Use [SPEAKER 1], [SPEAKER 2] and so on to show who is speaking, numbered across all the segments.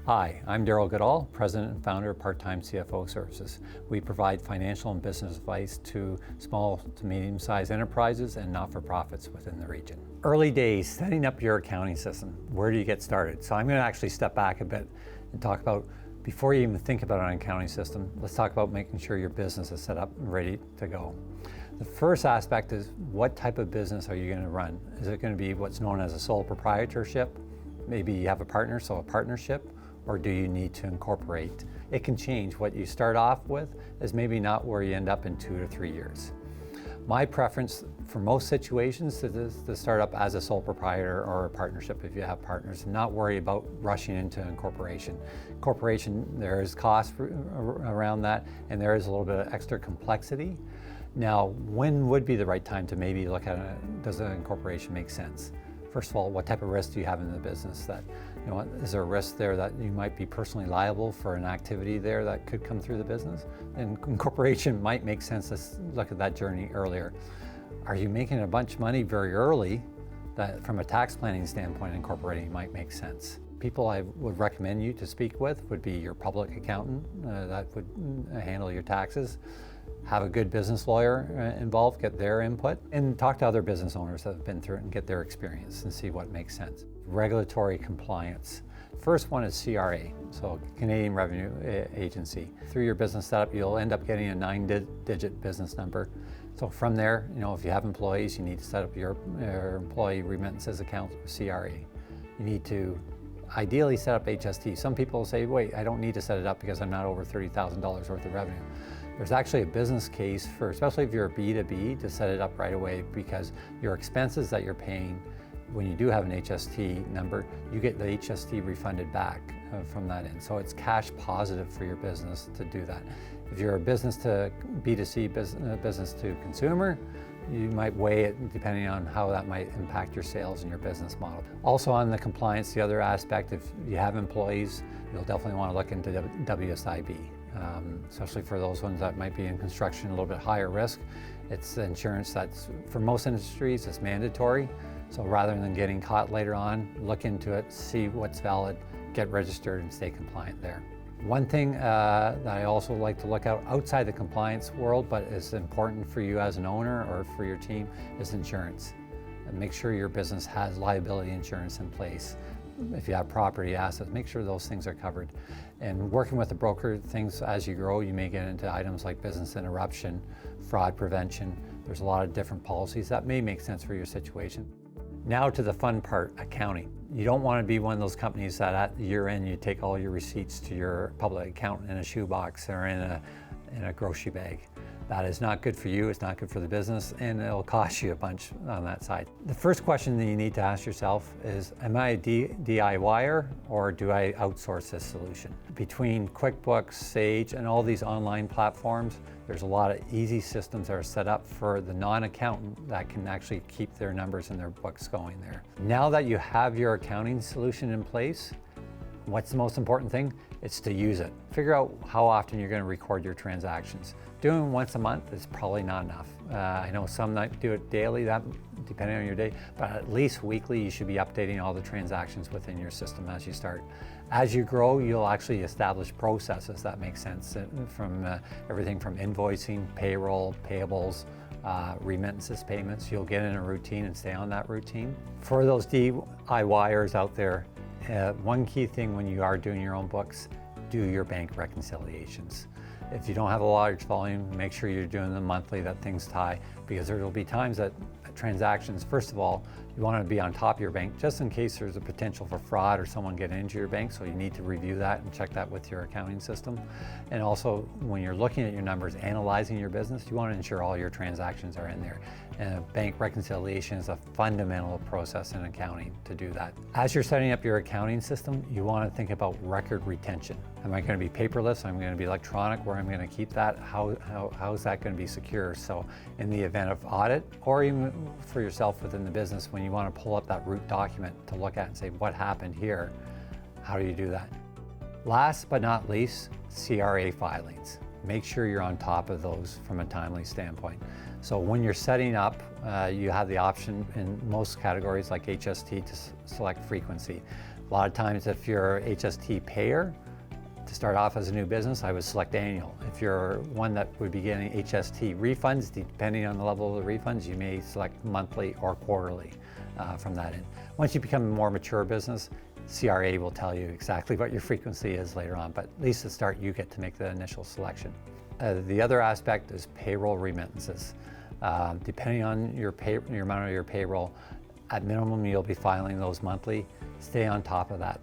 [SPEAKER 1] Hi, I'm Darryl Goodall, President and Founder of Time CFO Services. We provide financial and business advice to small to medium-sized enterprises and not-for-profits within the region. Early days, setting up your accounting system. Where do you get started? So I'm going to actually step back a bit and talk about, before you even think about an accounting system, let's talk about making sure your business is set up and ready to go. The first aspect is, what type of business are you going to run? Is it going to be what's known as a sole proprietorship? Maybe you have a partner, so a partnership. Or do you need to incorporate? It can change. What you start off with is maybe not where you end up in 2 to 3 years. My preference for most situations is to start up as a sole proprietor or a partnership if you have partners, and not worry about rushing into incorporation. Incorporation, there is cost around that, and there is a little bit of extra complexity. Now, when would be the right time to maybe look at does an incorporation make sense? First of all, what type of risk do you have in the business? Is there a risk there that you might be personally liable for an activity there that could come through the business? And incorporation might make sense to look at that journey earlier. Are you making a bunch of money very early that from a tax planning standpoint, incorporating might make sense? People I would recommend you to speak with would be your public accountant that would handle your taxes. Have a good business lawyer involved, get their input, and talk to other business owners that have been through it and get their experience and see what makes sense. Regulatory compliance. First one is CRA, so Canadian Revenue Agency. Through your business setup, you'll end up getting a 9-digit business number. So from there, if you have employees, you need to set up your employee remittances account with CRA. You need to ideally set up HST. Some people say, wait, I don't need to set it up because I'm not over $30,000 worth of revenue. There's actually a business case for, especially if you're a B2B, to set it up right away, because your expenses that you're paying, when you do have an HST number, you get the HST refunded back from that end. So it's cash positive for your business to do that. If you're a business to B2C, business to consumer, you might weigh it depending on how that might impact your sales and your business model. Also on the compliance, the other aspect, if you have employees, you'll definitely want to look into WSIB. Especially for those ones that might be in construction, a little bit higher risk. It's insurance that's, for most industries, it's mandatory. So rather than getting caught later on, look into it, see what's valid, get registered and stay compliant there. One thing that I also like to look at outside the compliance world, but is important for you as an owner or for your team, is insurance. And make sure your business has liability insurance in place. If you have property assets, make sure those things are covered. And working with a broker, things as you grow, you may get into items like business interruption, fraud prevention. There's a lot of different policies that may make sense for your situation. Now to the fun part, accounting. You don't want to be one of those companies that at year end you take all your receipts to your public accountant in a shoebox or in a grocery bag. That is not good for you, it's not good for the business, and it'll cost you a bunch on that side. The first question that you need to ask yourself is, am I a DIYer or do I outsource this solution? Between QuickBooks, Sage, and all these online platforms, there's a lot of easy systems that are set up for the non-accountant that can actually keep their numbers and their books going there. Now that you have your accounting solution in place, what's the most important thing? It's to use it. Figure out how often you're going to record your transactions. Doing once a month is probably not enough. I know some might do it daily, that depending on your day, but at least weekly you should be updating all the transactions within your system as you start. As you grow, you'll actually establish processes that make sense, from everything from invoicing, payroll, payables, remittances payments. You'll get in a routine and stay on that routine. For those DIYers out there, one key thing when you are doing your own books, do your bank reconciliations. If you don't have a large volume, make sure you're doing them monthly, that things tie, because there will be times that transactions, first of all, you want to be on top of your bank just in case there's a potential for fraud or someone getting into your bank, so you need to review that and check that with your accounting system. And also, when you're looking at your numbers, analyzing your business, you want to ensure all your transactions are in there. And a bank reconciliation is a fundamental process in accounting to do that. As you're setting up your accounting system, you want to think about record retention. Am I going to be paperless? Am I going to be electronic? Where I'm going to keep that? How is that going to be secure? So in the event of audit, or even for yourself within the business, when you want to pull up that root document to look at and say, what happened here? How do you do that? Last but not least, CRA filings. Make sure you're on top of those from a timely standpoint. So when you're setting up, you have the option in most categories like HST to select frequency. A lot of times if you're HST payer, to start off as a new business, I would select annual. If you're one that would be getting HST refunds, depending on the level of the refunds, you may select monthly or quarterly from that end. Once you become a more mature business, CRA will tell you exactly what your frequency is later on, but at least to start, you get to make the initial selection. The other aspect is payroll remittances. Depending on your amount of your payroll, at minimum you'll be filing those monthly. Stay on top of that.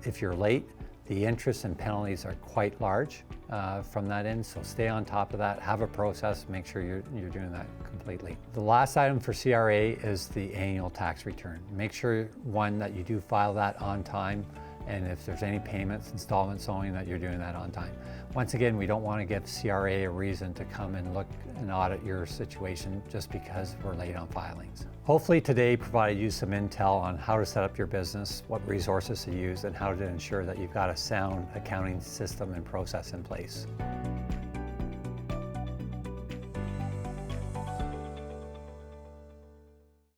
[SPEAKER 1] If you're late, the interest and penalties are quite large from that end, so stay on top of that. Have a process, make sure you're doing that completely. The last item for CRA is the annual tax return. Make sure, one, that you do file that on time, and if there's any payments, installments owing, that you're doing that on time. Once again, we don't want to give CRA a reason to come and look and audit your situation just because we're late on filings. Hopefully today provided you some intel on how to set up your business, what resources to use, and how to ensure that you've got a sound accounting system and process in place.